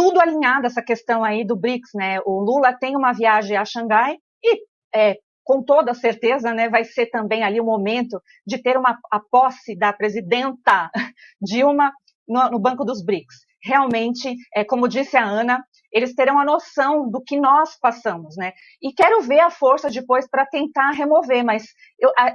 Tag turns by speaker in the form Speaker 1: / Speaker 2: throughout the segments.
Speaker 1: tudo alinhado essa questão aí do BRICS, né? O Lula tem uma viagem a Xangai e, com toda certeza, né, vai ser também ali o momento de ter a posse da presidenta Dilma no Banco dos BRICS. Realmente, como disse a Ana, eles terão a noção do que nós passamos, né? E quero ver a força depois para tentar remover, mas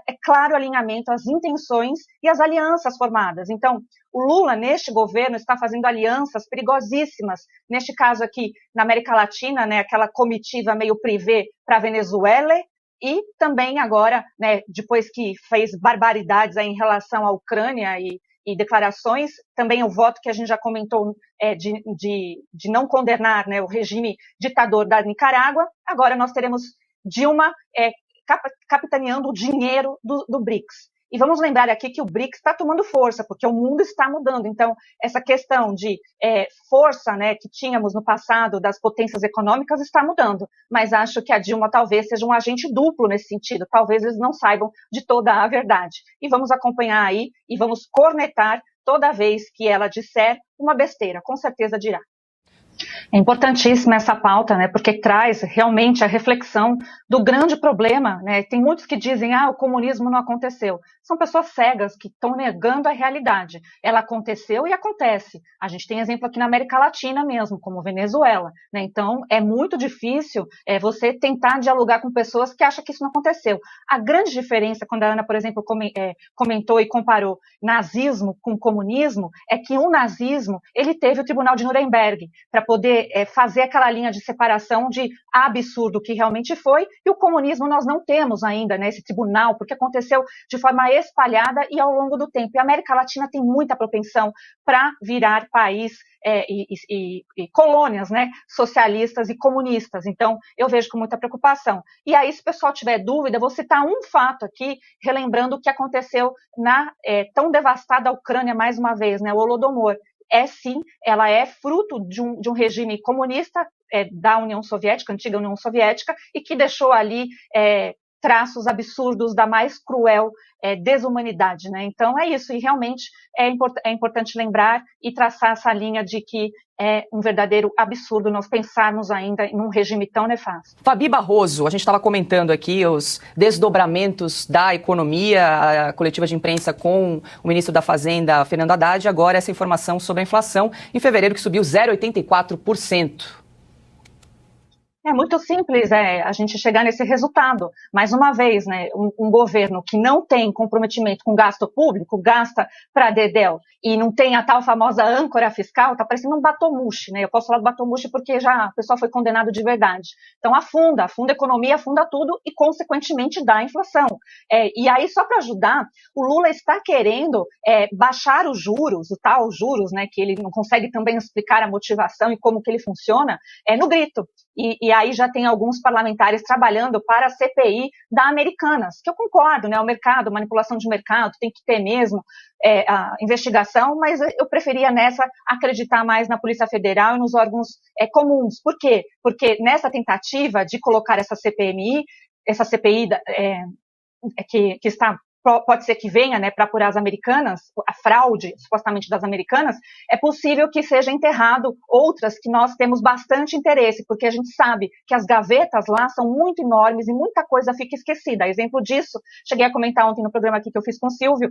Speaker 1: é claro o alinhamento, as intenções e as alianças formadas. Então, o Lula, neste governo, está fazendo alianças perigosíssimas, neste caso aqui, na América Latina, né, aquela comitiva meio privê para a Venezuela, e também agora, né, depois que fez barbaridades aí em relação à Ucrânia e declarações, também o voto que a gente já comentou de não condenar, né, o regime ditador da Nicarágua, agora nós teremos Dilma capitaneando o dinheiro do BRICS. E vamos lembrar aqui que o BRICS está tomando força, porque o mundo está mudando. Então, essa questão de força, né, que tínhamos no passado das potências econômicas está mudando. Mas acho que a Dilma talvez seja um agente duplo nesse sentido. Talvez eles não saibam de toda a verdade. E vamos acompanhar aí e vamos cornetar toda vez que ela disser uma besteira. Com certeza dirá. É importantíssima essa pauta, né, porque traz realmente a reflexão do grande problema, né? Tem muitos que dizem, o comunismo não aconteceu. São pessoas cegas que estão negando a realidade. Ela aconteceu e acontece. A gente tem exemplo aqui na América Latina mesmo, como Venezuela, né? Então, é muito difícil você tentar dialogar com pessoas que acham que isso não aconteceu. A grande diferença, quando a Ana, por exemplo, comentou e comparou nazismo com comunismo, é que o nazismo, ele teve o Tribunal de Nuremberg, para poder fazer aquela linha de separação de absurdo que realmente foi, e o comunismo nós não temos ainda, né, esse tribunal, porque aconteceu de forma espalhada e ao longo do tempo. E a América Latina tem muita propensão para virar país e colônias, né, socialistas e comunistas. Então, eu vejo com muita preocupação. E aí, se o pessoal tiver dúvida, vou citar um fato aqui, relembrando o que aconteceu na tão devastada Ucrânia, mais uma vez, né, o Holodomor. Sim, ela é fruto de um regime comunista da União Soviética, antiga União Soviética, e que deixou ali traços absurdos da mais cruel desumanidade, né? Então é isso, e realmente é importante lembrar e traçar essa linha de que é um verdadeiro absurdo nós pensarmos ainda em um regime tão nefasto.
Speaker 2: Fabi Barroso, a gente estava comentando aqui os desdobramentos da economia, a coletiva de imprensa com o ministro da Fazenda, Fernando Haddad, agora essa informação sobre a inflação em fevereiro que subiu 0,84%.
Speaker 1: É muito simples a gente chegar nesse resultado. Mais uma vez, né, um governo que não tem comprometimento com gasto público, gasta para dedéu, e não tem a tal famosa âncora fiscal, tá parecendo um batomushi, né? Eu posso falar do batomushi porque já o pessoal foi condenado de verdade. Então afunda a economia, afunda tudo e, consequentemente, dá inflação. E aí, só para ajudar, o Lula está querendo baixar os juros, o tal juros, né, que ele não consegue também explicar a motivação e como que ele funciona, no grito. E aí já tem alguns parlamentares trabalhando para a CPI da Americanas, que eu concordo, né? O mercado, manipulação de mercado, tem que ter mesmo a investigação, mas eu preferia nessa acreditar mais na Polícia Federal e nos órgãos comuns. Por quê? Porque nessa tentativa de colocar essa CPI que está pode ser que venha, né, para apurar as Americanas, a fraude, supostamente das Americanas, é possível que seja enterrado outras que nós temos bastante interesse, porque a gente sabe que as gavetas lá são muito enormes e muita coisa fica esquecida. Exemplo disso, cheguei a comentar ontem no programa aqui que eu fiz com o Silvio,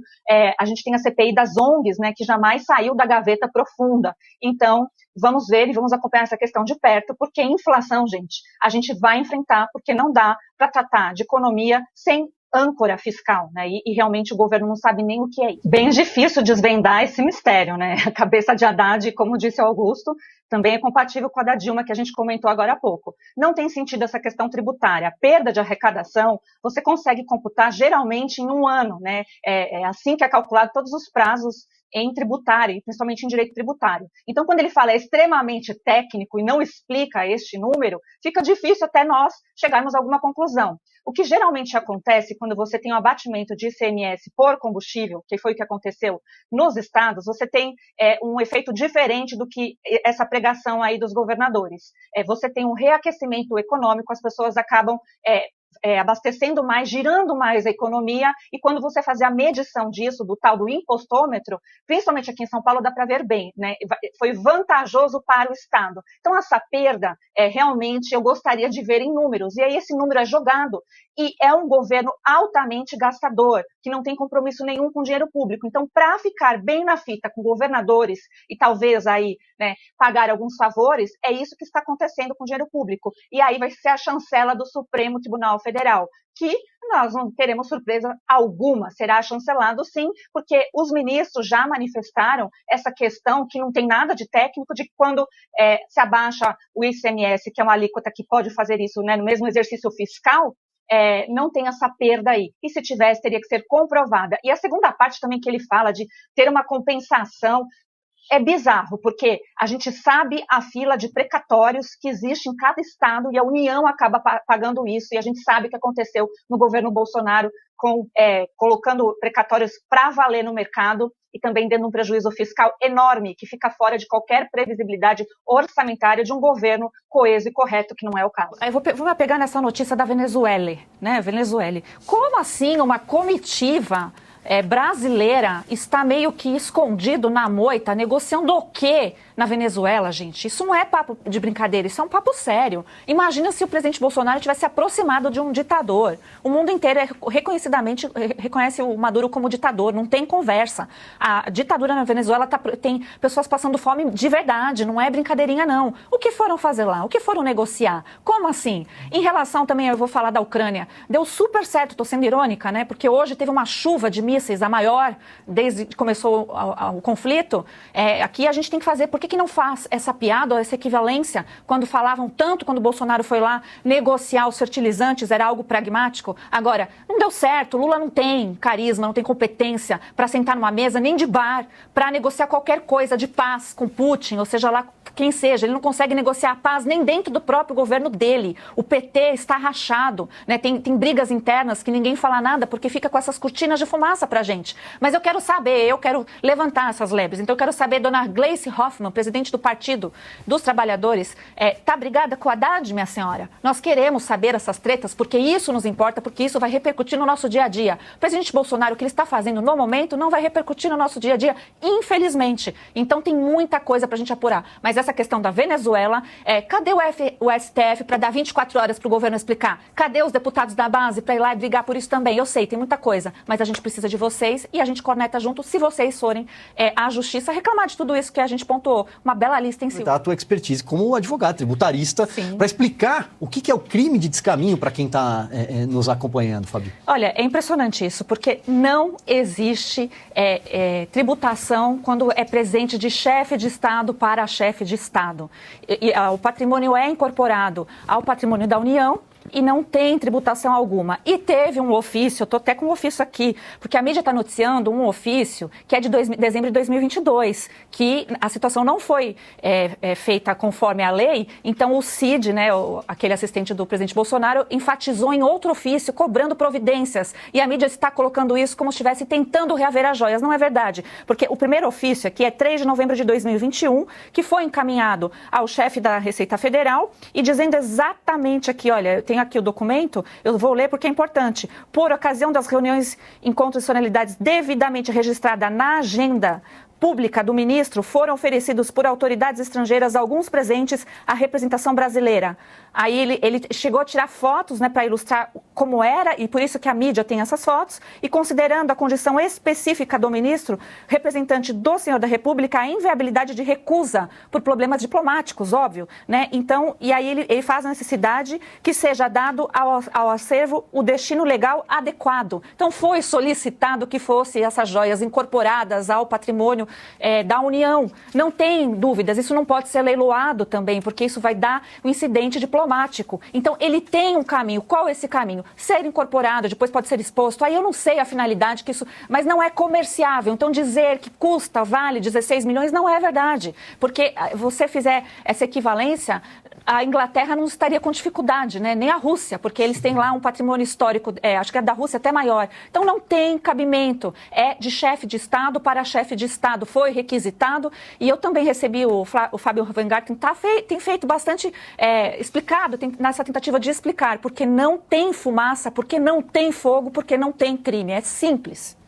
Speaker 1: a gente tem a CPI das ONGs, né, que jamais saiu da gaveta profunda. Então, vamos ver e vamos acompanhar essa questão de perto, porque inflação, gente, a gente vai enfrentar, porque não dá para tratar de economia sem âncora fiscal, né? E realmente o governo não sabe nem o que é isso. Bem difícil desvendar esse mistério, né? A cabeça de Haddad, como disse o Augusto, também é compatível com a da Dilma, que a gente comentou agora há pouco. Não tem sentido essa questão tributária. A perda de arrecadação, você consegue computar geralmente em um ano, né? É assim que é calculado todos os prazos em tributário, principalmente em direito tributário. Então, quando ele fala extremamente técnico e não explica este número, fica difícil até nós chegarmos a alguma conclusão. O que geralmente acontece quando você tem um abatimento de ICMS por combustível, que foi o que aconteceu nos estados, você tem um efeito diferente do que essa pregação aí dos governadores. Você tem um reaquecimento econômico, as pessoas acabam abastecendo mais, girando mais a economia, e quando você fazer a medição disso, do tal do impostômetro, principalmente aqui em São Paulo, dá para ver bem, né? Foi vantajoso para o Estado. Então, essa perda, realmente, eu gostaria de ver em números, e aí esse número é jogado, e é um governo altamente gastador, que não tem compromisso nenhum com dinheiro público. Então, para ficar bem na fita com governadores, e talvez aí, né, pagar alguns favores, é isso que está acontecendo com dinheiro público. E aí vai ser a chancela do Supremo Tribunal Federal, que nós não teremos surpresa alguma, será chancelado sim, porque os ministros já manifestaram essa questão que não tem nada de técnico, de que quando se abaixa o ICMS, que é uma alíquota que pode fazer isso, né, no mesmo exercício fiscal, não tem essa perda aí. E se tivesse, teria que ser comprovada. E a segunda parte também que ele fala de ter uma compensação, é bizarro, porque a gente sabe a fila de precatórios que existe em cada estado e a União acaba pagando isso, e a gente sabe o que aconteceu no governo Bolsonaro, colocando precatórios para valer no mercado e também dando um prejuízo fiscal enorme, que fica fora de qualquer previsibilidade orçamentária de um governo coeso e correto, que não é o caso.
Speaker 3: Eu vou pegar nessa notícia da Venezuela, né? Venezuela. Como assim uma comitiva brasileira está meio que escondido na moita, negociando o quê na Venezuela, gente? Isso não é papo de brincadeira, isso é um papo sério. Imagina se o presidente Bolsonaro tivesse aproximado de um ditador. O mundo inteiro reconhecidamente reconhece o Maduro como ditador, não tem conversa. A ditadura na Venezuela tem pessoas passando fome de verdade, não é brincadeirinha não. O que foram fazer lá? O que foram negociar? Como assim? Em relação também, eu vou falar da Ucrânia, deu super certo, estou sendo irônica, né? Porque hoje teve uma chuva de mísseis, a maior desde que começou o conflito. Aqui a gente tem que fazer, por que não faz essa piada ou essa equivalência quando falavam tanto, quando o Bolsonaro foi lá negociar os fertilizantes, era algo pragmático? Agora, não deu certo, Lula não tem carisma, não tem competência para sentar numa mesa nem de bar, para negociar qualquer coisa de paz com Putin, ou seja lá quem seja. Ele não consegue negociar a paz nem dentro do próprio governo dele. O PT está rachado, né? Tem brigas internas que ninguém fala nada porque fica com essas cortinas de fumaça pra gente. Mas eu quero saber, eu quero levantar essas lebres. Então eu quero saber, dona Gleice Hoffmann, presidente do Partido dos Trabalhadores, tá brigada com o Haddad, minha senhora? Nós queremos saber essas tretas porque isso nos importa, porque isso vai repercutir no nosso dia a dia. O presidente Bolsonaro, o que ele está fazendo no momento, não vai repercutir no nosso dia a dia, infelizmente. Então tem muita coisa pra gente apurar. Mas essa questão da Venezuela, cadê o STF para dar 24 horas para o governo explicar? Cadê os deputados da base para ir lá e brigar por isso também? Eu sei, tem muita coisa, mas a gente precisa de vocês e a gente corneta junto se vocês forem à justiça reclamar de tudo isso que a gente pontuou. Uma bela lista em si.
Speaker 4: A tua expertise como advogado, tributarista, para explicar o que é o crime de descaminho para quem está nos acompanhando, Fabi.
Speaker 3: Olha, é impressionante isso, porque não existe tributação quando é presente de chefe de Estado para chefe de Estado. O patrimônio é incorporado ao patrimônio da União e não tem tributação alguma. E teve um ofício, eu estou até com um ofício aqui, porque a mídia está noticiando um ofício que é de dezembro de 2022, que a situação não foi feita conforme a lei, então o Cid, né, aquele assistente do presidente Bolsonaro, enfatizou em outro ofício, cobrando providências, e a mídia está colocando isso como se estivesse tentando reaver as joias. Não é verdade, porque o primeiro ofício aqui é 3 de novembro de 2021, que foi encaminhado ao chefe da Receita Federal, e dizendo exatamente aqui, olha, eu tenho aqui o documento, eu vou ler porque é importante. Por ocasião das reuniões, encontros e solenidades devidamente registradas na agenda pública do ministro, foram oferecidos por autoridades estrangeiras alguns presentes à representação brasileira. Aí ele chegou a tirar fotos, né, para ilustrar como era, e por isso que a mídia tem essas fotos, e considerando a condição específica do ministro, representante do senhor da República, a inviabilidade de recusa por problemas diplomáticos, óbvio, né? Então, e aí ele faz a necessidade que seja dado ao acervo o destino legal adequado. Então, foi solicitado que fosse essas joias incorporadas ao patrimônio da União. Não tem dúvidas, isso não pode ser leiloado também, porque isso vai dar um incidente diplomático. Então, ele tem um caminho. Qual é esse caminho? Ser incorporado, depois pode ser exposto. Aí eu não sei a finalidade que isso... Mas não é comerciável. Então, dizer que vale 16 milhões não é verdade. Porque você fizer essa equivalência, a Inglaterra não estaria com dificuldade, né? Nem a Rússia, porque eles têm lá um patrimônio histórico, acho que é da Rússia até maior. Então não tem cabimento, é de chefe de Estado para chefe de Estado, foi requisitado, e eu também recebi o Fábio Weingarten, tem feito bastante explicado, nessa tentativa de explicar, porque não tem fumaça, porque não tem fogo, porque não tem crime, é simples.